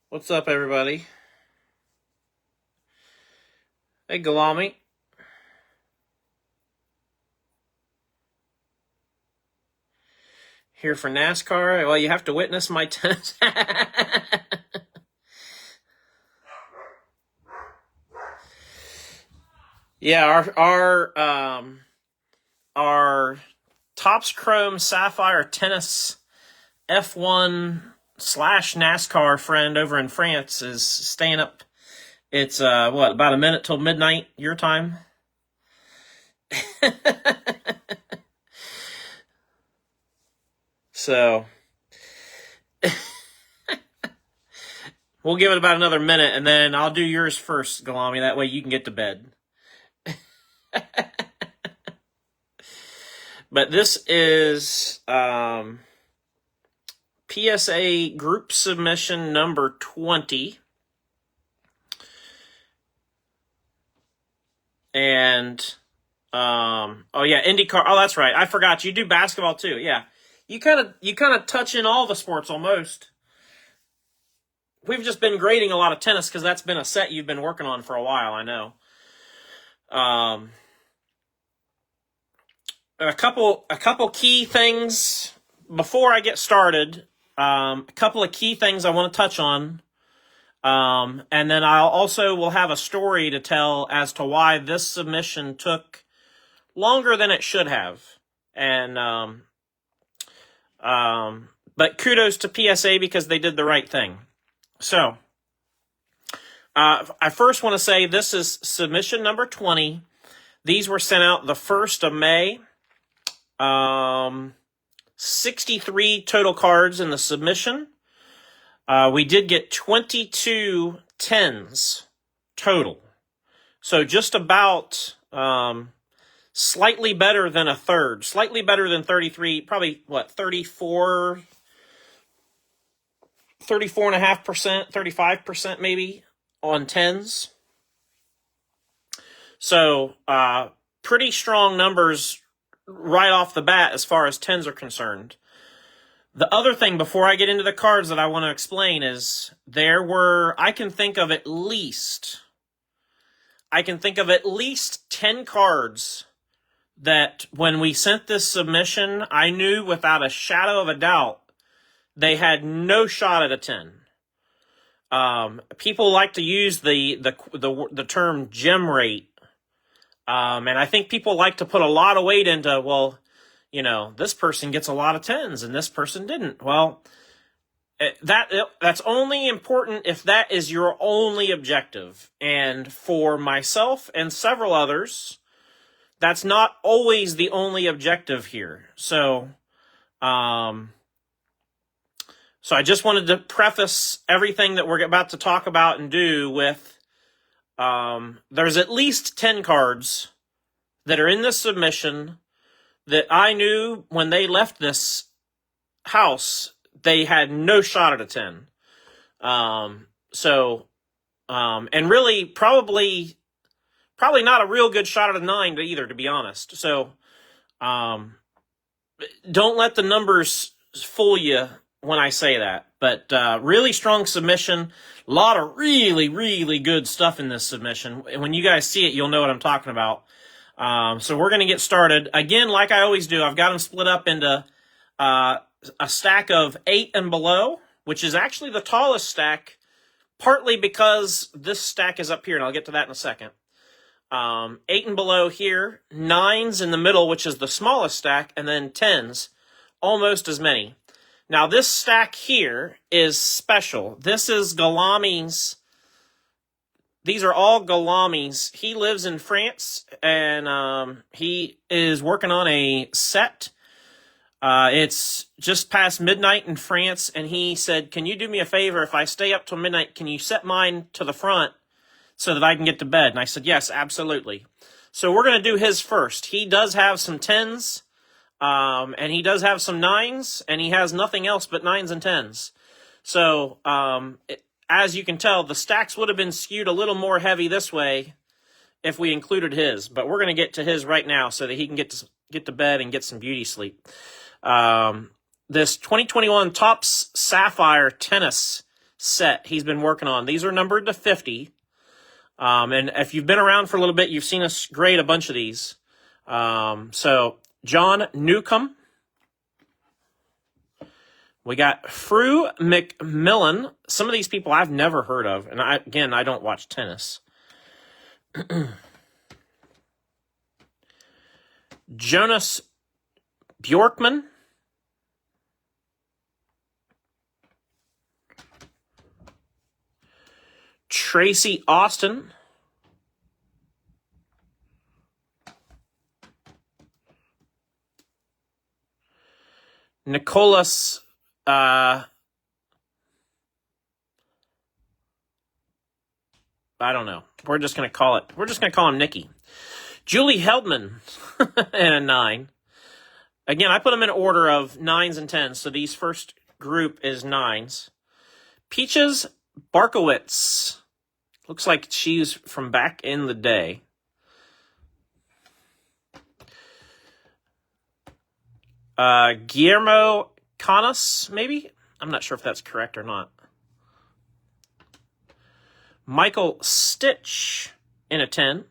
What's up, everybody? Hey, Galami. Here for NASCAR. Well, you have to witness my tennis. Yeah, our Topps Chrome Sapphire Tennis F1 / NASCAR friend over in France is staying up. It's about a minute till midnight your time. So we'll give it about another minute, and then I'll do yours first, Galami. That way you can get to bed. But this is PSA group submission number 20. And oh yeah, IndyCar. Oh, that's right. I forgot you do basketball too. Yeah. You kind of touch in all the sports almost. We've just been grading a lot of tennis because that's been a set you've been working on for a while, I know. A couple key things before I get started. A couple of key things I want to touch on. And then I'll also will have a story to tell as to why this submission took longer than it should have. And but kudos to PSA because they did the right thing. So, I first want to say this is submission number 20. These were sent out the 1st of May. 63 total cards in the submission. We did get 22 10s total. So just about slightly better than a third. Slightly better than 33, probably, 34.5%, 35% maybe on 10s. So pretty strong numbers right off the bat as far as 10s are concerned. The other thing before I get into the cards that I want to explain is I can think of at least 10 cards that when we sent this submission, I knew without a shadow of a doubt they had no shot at a 10. People like to use the term gem rate. And I think people like to put a lot of weight into, well, this person gets a lot of 10s and this person didn't. Well, that's only important if that is your only objective. And for myself and several others, that's not always the only objective here. So I just wanted to preface everything that we're about to talk about and do with there's at least 10 cards that are in this submission that I knew when they left this house, they had no shot at a 10. And really probably not a real good shot at a 9 either, to be honest. So, don't let the numbers fool you when I say that. But really strong submission. A lot of really, really good stuff in this submission. When you guys see it, you'll know what I'm talking about. So we're going to get started. Again, like I always do, I've got them split up into a stack of 8 and below, which is actually the tallest stack, partly because this stack is up here, and I'll get to that in a second. 8 and below here, 9s in the middle, which is the smallest stack, and then 10s, almost as many. Now, this stack here is special. This is Galami's these are all Galamis. He lives in France, and he is working on a set. It's just past midnight in France, and he said, can you do me a favor? If I stay up till midnight, can you set mine to the front so that I can get to bed? And I said, yes, absolutely. So we're going to do his first. He does have some 10s, and he does have some 9s, and he has nothing else but 9s and 10s. So, as you can tell, the stacks would have been skewed a little more heavy this way if we included his. But we're going to get to his right now so that he can get to bed and get some beauty sleep. This 2021 Topps Sapphire tennis set he's been working on. These are numbered to 50. And if you've been around for a little bit, you've seen us grade a bunch of these. So, John Newcomb. We got Fru McMillan. Some of these people I've never heard of. And I don't watch tennis. Jonas Bjorkman. Tracy Austin. Nicholas I don't know. We're just going to call him Nikki. Julie Heldman and a 9. Again, I put them in order of 9s and 10s, so these first group is 9s. Peaches Barkowitz. Looks like she's from back in the day. Guillermo Canas, maybe? I'm not sure if that's correct or not. Michael Stitch in a 10.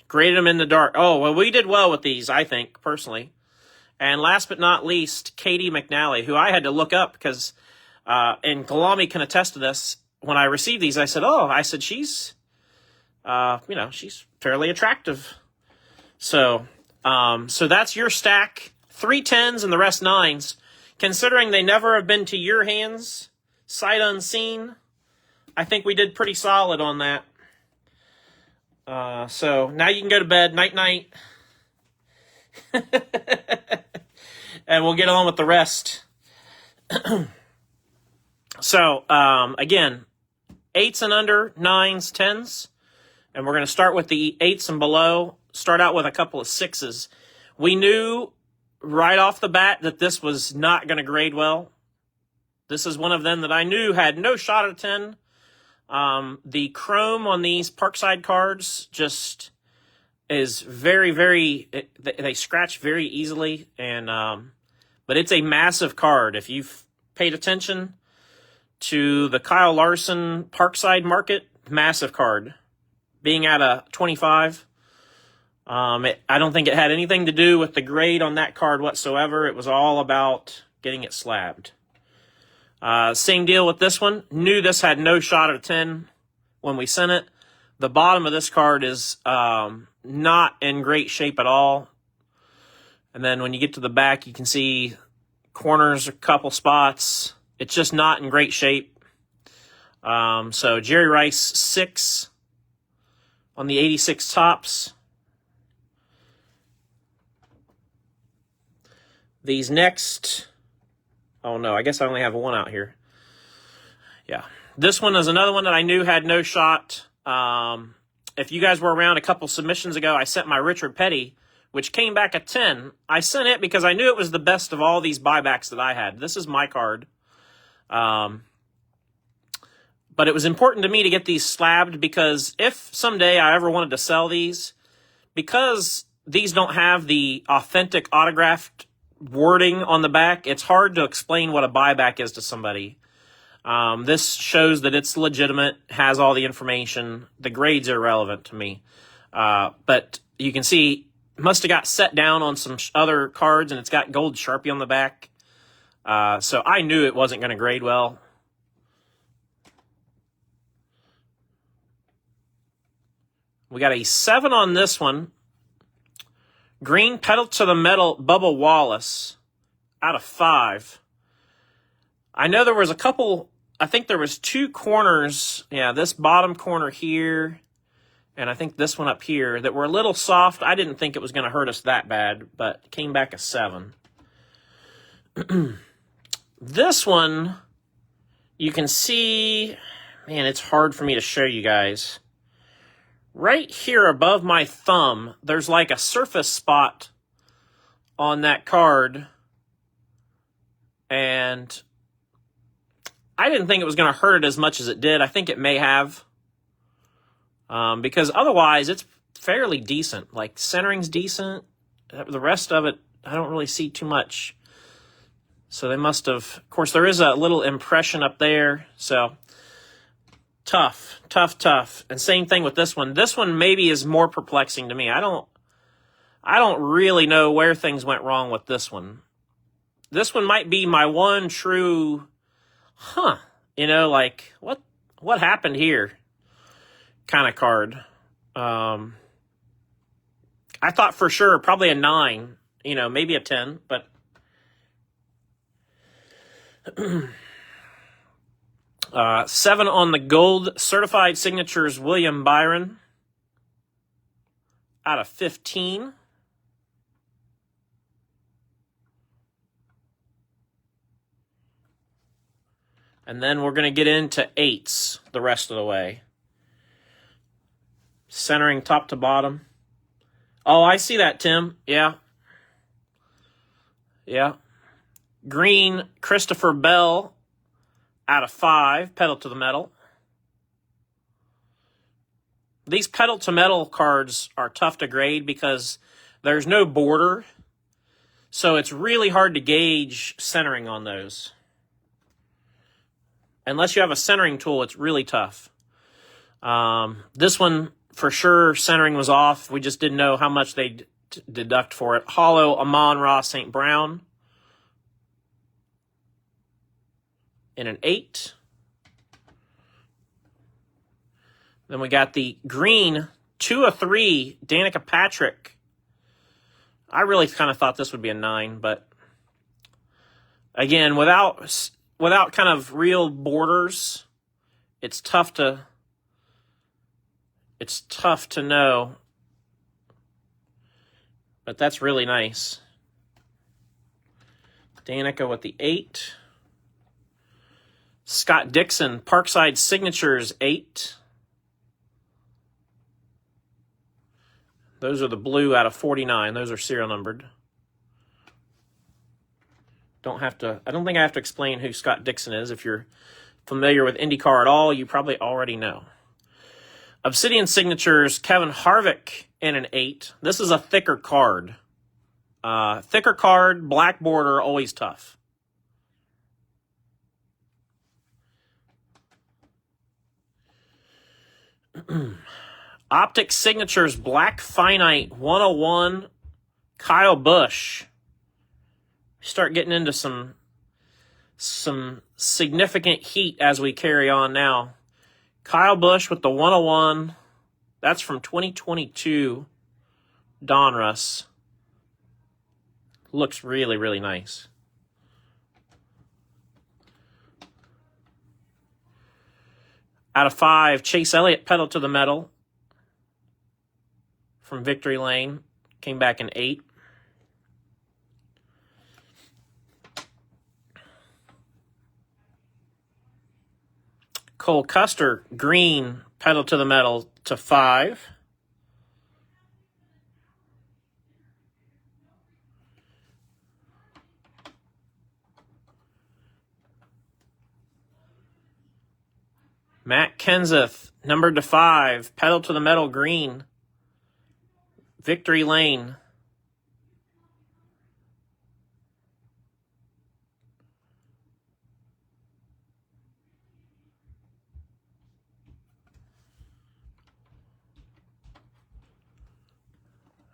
Graded them in the dark. Oh, well, we did well with these, I think, personally. And last but not least, Katie McNally, who I had to look up because, and Galami can attest to this. When I received these, I said, she's, she's fairly attractive. So that's your stack. 3 10s and the rest 9s. Considering they never have been to your hands, sight unseen, I think we did pretty solid on that. So now you can go to bed. Night, night. And we'll get on with the rest. So, again, 8s and under, 9s, 10s. And we're going to start with the 8s and below. Start out with a couple of 6s. We knew right off the bat that this was not going to grade well. This is one of them that I knew had no shot at a 10. The chrome on these Parkside cards just is very, very, they scratch very easily. And, but it's a massive card. If you've paid attention to the Kyle Larson Parkside market, massive card. Being at a 25. I don't think it had anything to do with the grade on that card whatsoever. It was all about getting it slabbed. Same deal with this one. Knew this had no shot at a 10 when we sent it. The bottom of this card is not in great shape at all. And then when you get to the back, you can see corners, a couple spots. It's just not in great shape. So Jerry Rice 6 on the 86 Topps. These next, oh no, I guess I only have one out here. Yeah. This one is another one that I knew had no shot. If you guys were around a couple submissions ago, I sent my Richard Petty, which came back a 10. I sent it because I knew it was the best of all these buybacks that I had. This is my card. But it was important to me to get these slabbed because if someday I ever wanted to sell these, because these don't have the authentic autographed wording on the back, it's hard to explain what a buyback is to somebody. This shows that it's legitimate, has all the information. The grade's irrelevant to me. But you can see, must have got set down on some other cards, and it's got gold Sharpie on the back. So I knew it wasn't going to grade well. We got a 7 on this one. Green pedal to the metal Bubba Wallace out of 5. I know there was a couple I think there was 2 corners. Yeah, this bottom corner here, and I think this one up here that were a little soft. I didn't think it was going to hurt us that bad, but came back a 7. This one, you can see, man, it's hard for me to show you guys. Right here above my thumb, there's like a surface spot on that card, and I didn't think it was going to hurt it as much as it did. I think it may have, because otherwise it's fairly decent. Like, centering's decent. The rest of it, I don't really see too much. So they must have, of course, there is a little impression up there. So tough. And same thing with this one. This one maybe is more perplexing to me. I don't really know where things went wrong with this one. This one might be my one true, like, what happened here kind of card. I thought for sure probably a 9, maybe a 10, but 7 on the gold certified signatures, William Byron, out of 15. And then we're going to get into 8s the rest of the way. Centering top to bottom. Oh, I see that, Tim. Yeah. Green, Christopher Bell, out of 5, pedal to the metal. These pedal to metal cards are tough to grade because there's no border. So it's really hard to gauge centering on those. Unless you have a centering tool, it's really tough. This one, for sure, centering was off. We just didn't know how much they'd deduct for it. Hollow, Amon-Ra St. Brown. In an 8. Then we got the green 2 of 3 Danica Patrick. I really kind of thought this would be a 9, but again, without kind of real borders, it's tough to know. But that's really nice. Danica with the 8. Scott Dixon, Parkside Signatures, 8. Those are the blue out of 49. Those are serial numbered. I don't think I have to explain who Scott Dixon is. If you're familiar with IndyCar at all, you probably already know. Obsidian Signatures, Kevin Harvick in an 8. This is a thicker card. Thicker card, black border, always tough. Optic Signatures, Black Finite, 101, Kyle Busch. Start getting into some significant heat as we carry on now. Kyle Busch with the 101. That's from 2022 Donruss. Looks really, really nice. Out of 5, Chase Elliott, pedal to the metal. From Victory Lane. Came back in 8. Cole Custer, green, pedal to the metal to 5. Matt Kenseth, numbered to 5, pedal to the metal, green. Victory Lane.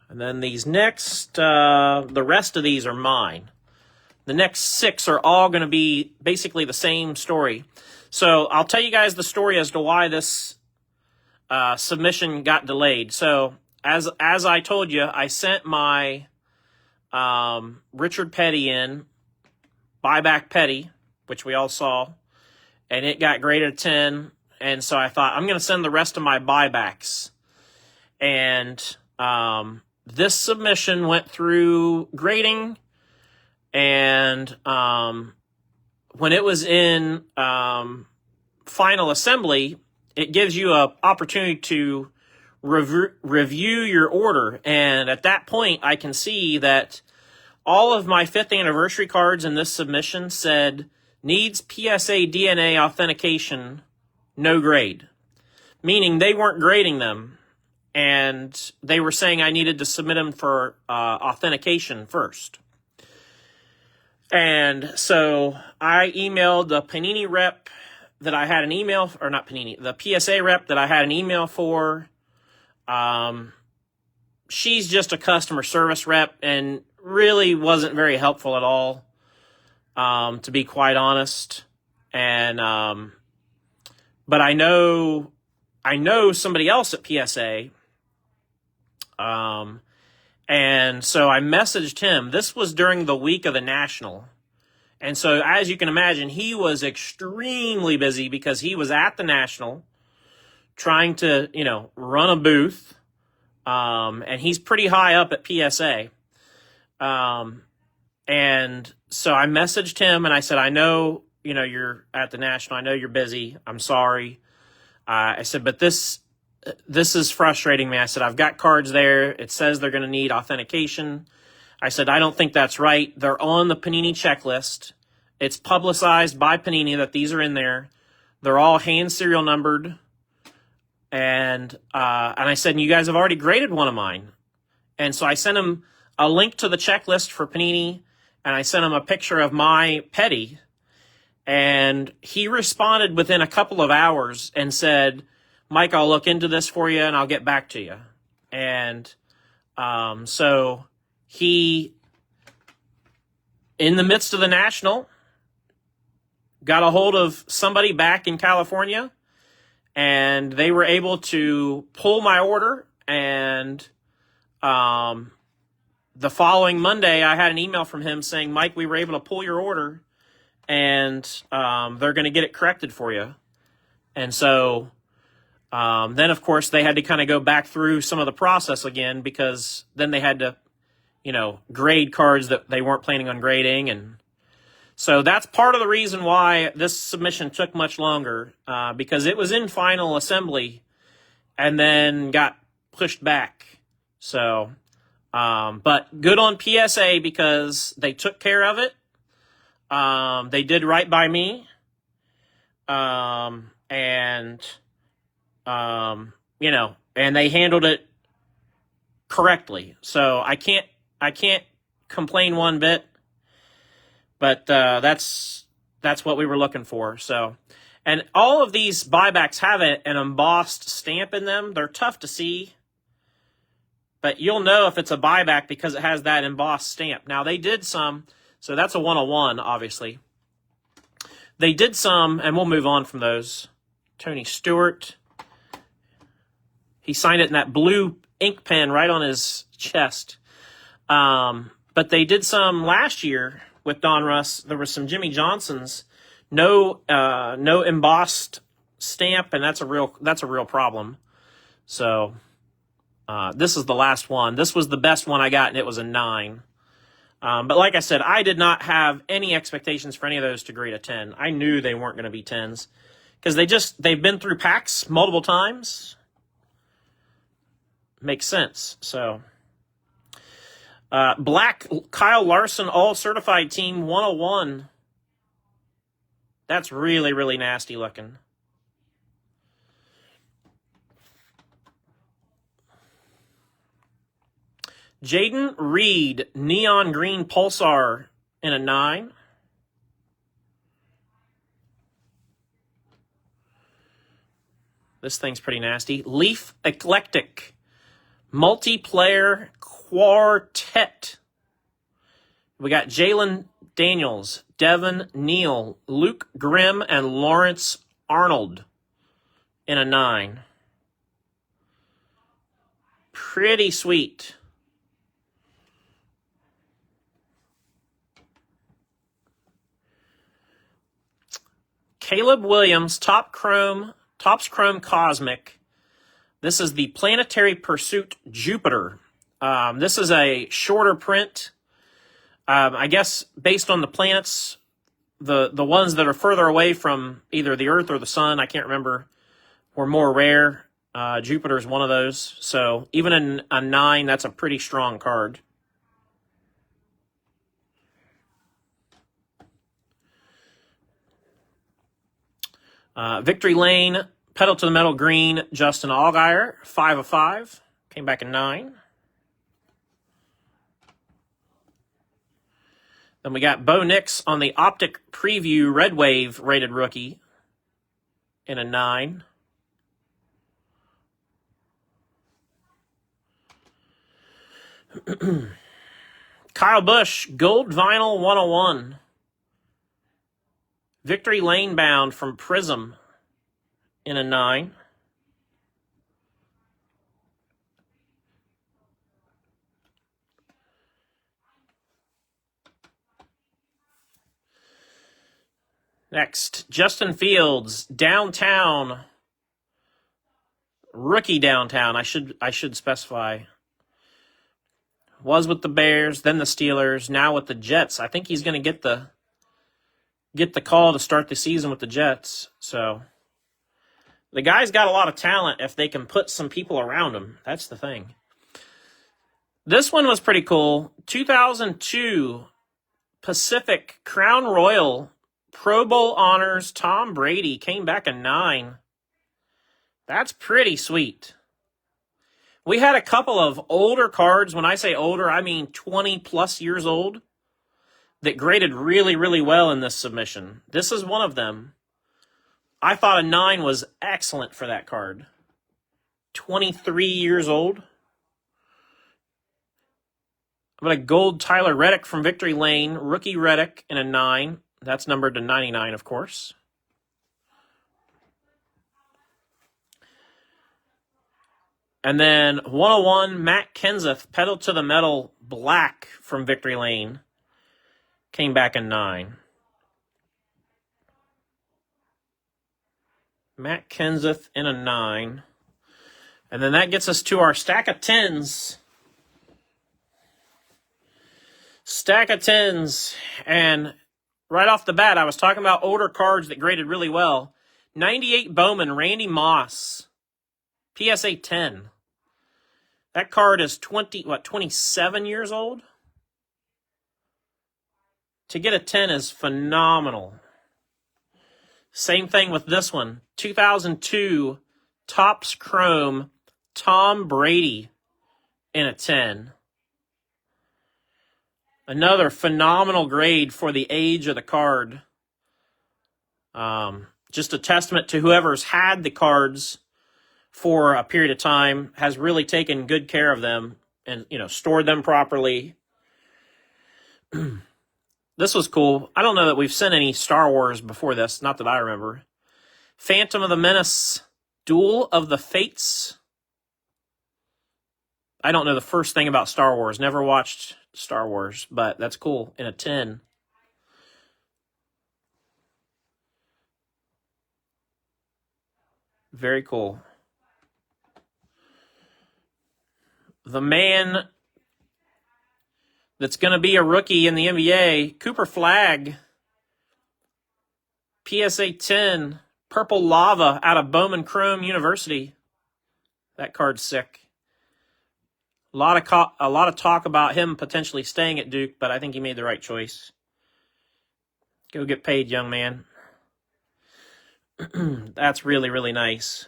And then these next, the rest of these are mine. The next 6 are all going to be basically the same story. So I'll tell you guys the story as to why this submission got delayed. So as I told you, I sent my Richard Petty in, buyback Petty, which we all saw, and it got graded a 10. And so I thought, I'm going to send the rest of my buybacks. And this submission went through grading, and when it was in final assembly, it gives you an opportunity to review your order. And at that point, I can see that all of my 5th anniversary cards in this submission said needs PSA DNA authentication, no grade, meaning they weren't grading them, and they were saying I needed to submit them for authentication first. And so I emailed the Panini rep that I had an email, or not Panini, the PSA rep that I had an email for. She's just a customer service rep and really wasn't very helpful at all, to be quite honest. And but I know somebody else at PSA. And so I messaged him. This was during the week of the National. And so as you can imagine, he was extremely busy because he was at the National trying to, run a booth. And he's pretty high up at PSA. And so I messaged him and I said, I know, you're at the National. I know you're busy. I'm sorry. I said, but this is frustrating me. I said, I've got cards there. It says they're going to need authentication. I said, I don't think that's right. They're on the Panini checklist. It's publicized by Panini that these are in there. They're all hand serial numbered. And I said, you guys have already graded one of mine. And so I sent him a link to the checklist for Panini, and I sent him a picture of my petty. And he responded within a couple of hours and said, Mike, I'll look into this for you and I'll get back to you. And so he, in the midst of the National, got a hold of somebody back in California, and they were able to pull my order. And the following Monday, I had an email from him saying, Mike, we were able to pull your order, and they're going to get it corrected for you. And so then, of course, they had to kind of go back through some of the process again, because then they had to, grade cards that they weren't planning on grading. And so that's part of the reason why this submission took much longer, because it was in final assembly and then got pushed back. So, but good on PSA because they took care of it. They did right by me. And they handled it correctly. So I can't complain one bit, but that's what we were looking for. So, and all of these buybacks have an embossed stamp in them. They're tough to see, but you'll know if it's a buyback because it has that embossed stamp. Now they did some, so that's a 101, obviously. They did some, and we'll move on from those. Tony Stewart. He signed it in that blue ink pen right on his chest. But they did some last year with Don Russ. There were some Jimmy Johnsons, no embossed stamp, and that's a real problem. So this is the last one. This was the best one I got, and it was a 9. But like I said, I did not have any expectations for any of those to grade a 10. I knew they weren't going to be 10s because they've been through packs multiple times. Makes sense. So, black Kyle Larson all certified team 101. That's really, really nasty looking. Jaden Reed, neon green pulsar in a 9. This thing's pretty nasty. Leaf Eclectic, multiplayer quartet. We got Jalen Daniels, Devin Neal, Luke Grimm, and Lawrence Arnold in a 9. Pretty sweet. Caleb Williams, Topps Chrome Cosmic. This is the Planetary Pursuit Jupiter. This is a shorter print. I guess based on the planets, the ones that are further away from either the Earth or the Sun, I can't remember, were more rare. Jupiter is one of those. So even in a 9, that's a pretty strong card. Victory Lane, Pedal to the Metal Green, Justin Allgaier, 5 of 5. Came back in 9. Then we got Bo Nix on the Optic Preview Red Wave rated rookie in a 9. Kyle Busch, Gold Vinyl 101. Victory Lane bound from Prism in a 9. Next, Justin Fields, Downtown. Rookie Downtown, I should specify. Was with the Bears, then the Steelers, now with the Jets. I think he's going to get the call to start the season with the Jets. So the guy's got a lot of talent if they can put some people around him. That's the thing. This one was pretty cool. 2002 Pacific Crown Royal Pro Bowl honors Tom Brady. Came back a 9. That's pretty sweet. We had a couple of older cards. When I say older, I mean 20-plus years old, that graded really, really well in this submission. This is one of them. I thought a 9 was excellent for that card. 23 years old. I've got a gold Tyler Reddick from Victory Lane. Rookie Reddick in a 9. That's numbered to 99, of course. And then 101, Matt Kenseth, Pedal to the Metal Black from Victory Lane. Came back in 9. Matt Kenseth in a 9. And then that gets us to our stack of 10s. Stack of 10s. And right off the bat, I was talking about older cards that graded really well. 98 Bowman, Randy Moss. PSA 10. That card is 27 years old? To get a 10 is phenomenal. Same thing with this one. 2002 Topps Chrome Tom Brady in a 10. Another phenomenal grade for the age of the card. Just a testament to whoever's had the cards for a period of time, has really taken good care of them and, stored them properly. This was cool. I don't know that we've sent any Star Wars before this, not that I remember. Phantom of the Menace, Duel of the Fates. I don't know the first thing about Star Wars. Never watched Star Wars, but that's cool. In a 10. Very cool. The man that's going to be a rookie in the NBA, Cooper Flagg, PSA 10, Purple Lava out of Bowman Chrome University. That card's sick. A lot of talk about him potentially staying at Duke, but I think he made the right choice. Go get paid, young man. That's really, really nice.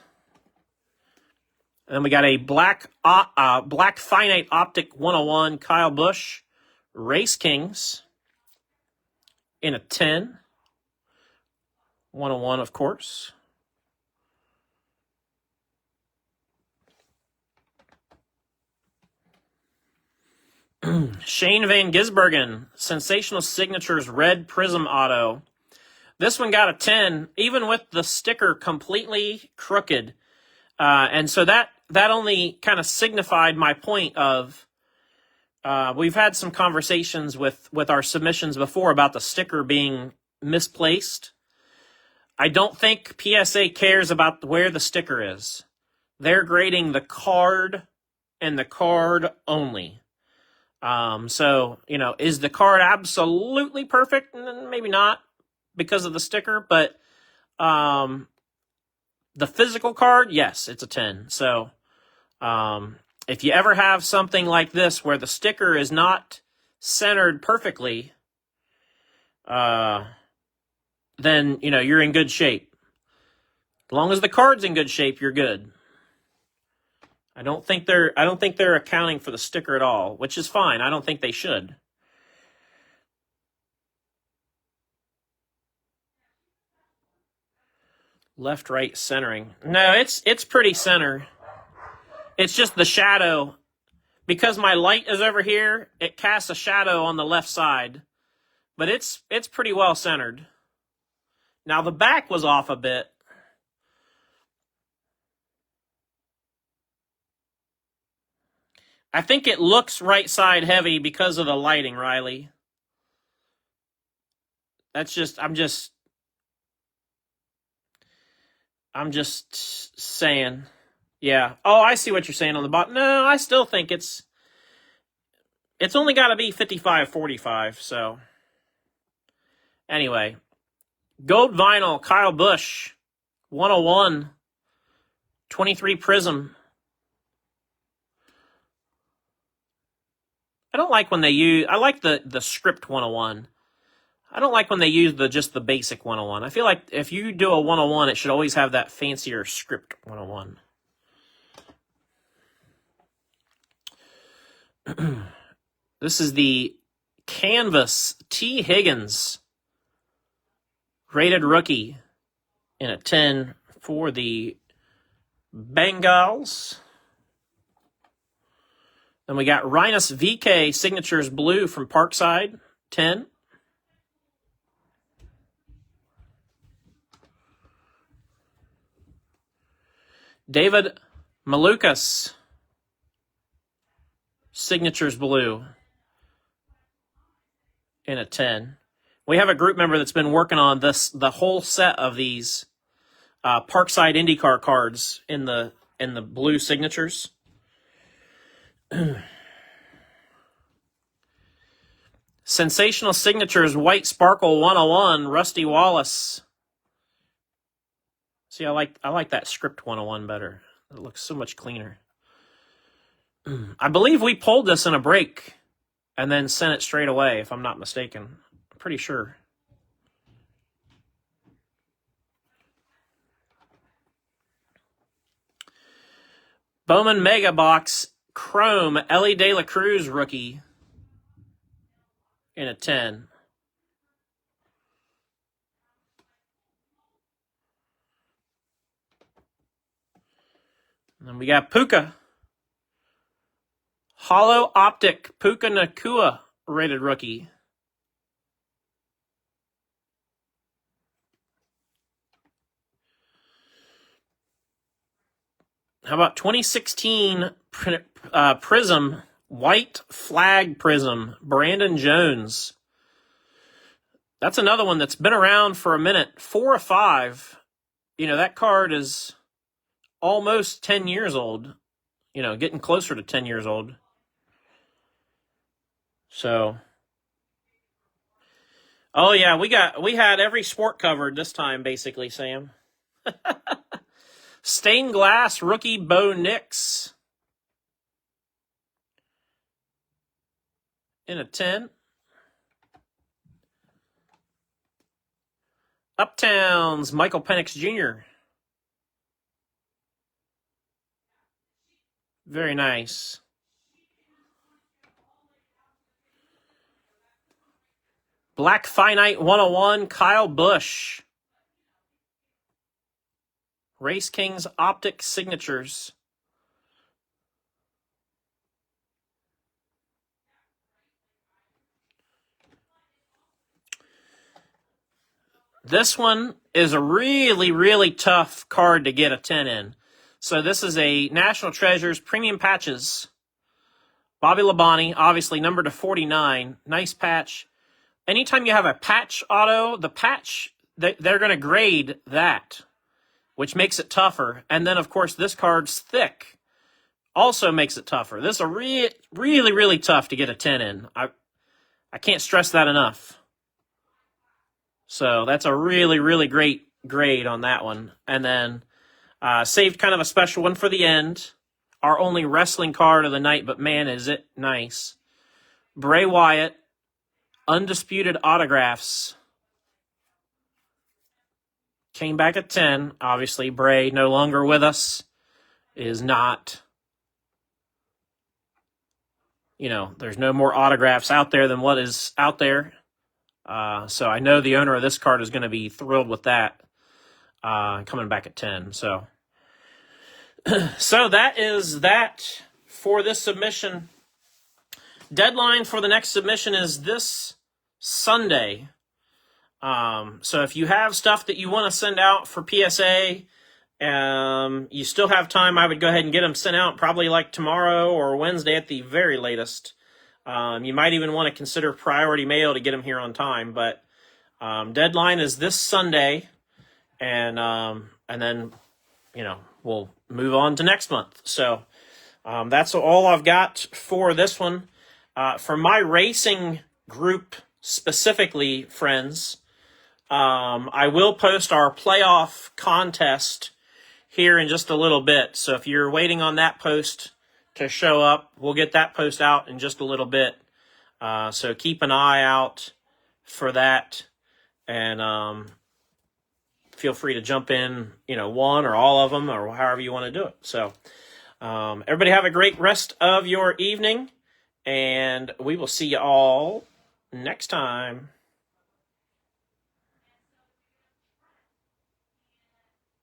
And then we got a black finite optic 101 Kyle Busch Race Kings in a 10. 101, of course. Shane Van Gisbergen, Sensational Signatures Red Prism Auto. This one got a 10, even with the sticker completely crooked. And so that only kind of signified my point of, we've had some conversations with our submissions before about the sticker being misplaced. I don't think PSA cares about where the sticker is. They're grading the card and the card only. So, you know, is the card absolutely perfect? Maybe not because of the sticker, but the physical card, yes, it's a 10. So, if you ever have something like this where the sticker is not centered perfectly, then, you know, you're in good shape. As long as the card's in good shape, you're good. I don't think they're accounting for the sticker at all, which is fine. I don't think they should. Left, right, centering. No, it's pretty center. It's just the shadow. Because my light is over here, it casts a shadow on the left side. But it's pretty well centered. Now the back was off a bit. I think it looks right side heavy because of the lighting, Riley. That's just, I'm just saying. Yeah. Oh, I see what you're saying on the bottom. No, I still think it's only got to be 55-45, so. Anyway. Gold vinyl, Kyle Busch, 101, 23 Prism. I don't like when they use, I like the script 101. I don't like when they use just the basic 101. I feel like if you do a 101, it should always have that fancier script 101. This is the Canvas T. Higgins rated rookie in a 10 for the Bengals. Then we got Rhinus VK Signatures Blue from Parkside, 10. David Malukas Signatures Blue in a 10. We have a group member that's been working on the whole set of these Parkside IndyCar cards in the blue signatures. Sensational Signatures White Sparkle 101 Rusty Wallace. See, I like that script 101 better. It looks so much cleaner. I believe we pulled this in a break and then sent it straight away, if I'm not mistaken. I'm pretty sure. Bowman Mega Box Chrome Ellie De La Cruz rookie in a 10. And then we got Puka. Hollow Optic Puka Nakua rated rookie. How about 2016 Prism White Flag Prism Brandon Jones? That's another one that's been around for a minute. 4 of 5. You know, that card is almost 10 years old. You know, getting closer to 10 years old. So, oh yeah, we had every sport covered this time, basically, Sam. Stained Glass Rookie Bo Nix in a 10. Uptowns Michael Penix Jr. Very nice. Black Finite 101 Kyle Busch. Race Kings Optic Signatures. This one is a really, really tough card to get a 10 in. So this is a National Treasures Premium Patches. Bobby Labonte, obviously numbered to 49. Nice patch. Anytime you have a patch auto, the patch they're going to grade that, which makes it tougher. And then, of course, this card's thick. Also makes it tougher. This is really, really tough to get a 10 in. I can't stress that enough. So that's a really, really great grade on that one. And then saved kind of a special one for the end. Our only wrestling card of the night, but man, is it nice. Bray Wyatt, Undisputed Autographs. Came back at 10. Obviously, Bray no longer with us. Is not... there's no more autographs out there than what is out there. So I know the owner of this card is going to be thrilled with that coming back at 10. So that is that for this submission. Deadline for the next submission is this Sunday. So if you have stuff that you want to send out for PSA, you still have time. I would go ahead and get them sent out probably like tomorrow or Wednesday at the very latest. You might even want to consider priority mail to get them here on time, but deadline is this Sunday, and then we'll move on to next month. So that's all I've got for this one. For my racing group specifically, friends, I will post our playoff contest here in just a little bit. So if you're waiting on that post to show up, we'll get that post out in just a little bit. So keep an eye out for that, and feel free to jump in, one or all of them or however you want to do it. So everybody have a great rest of your evening, and we will see you all next time.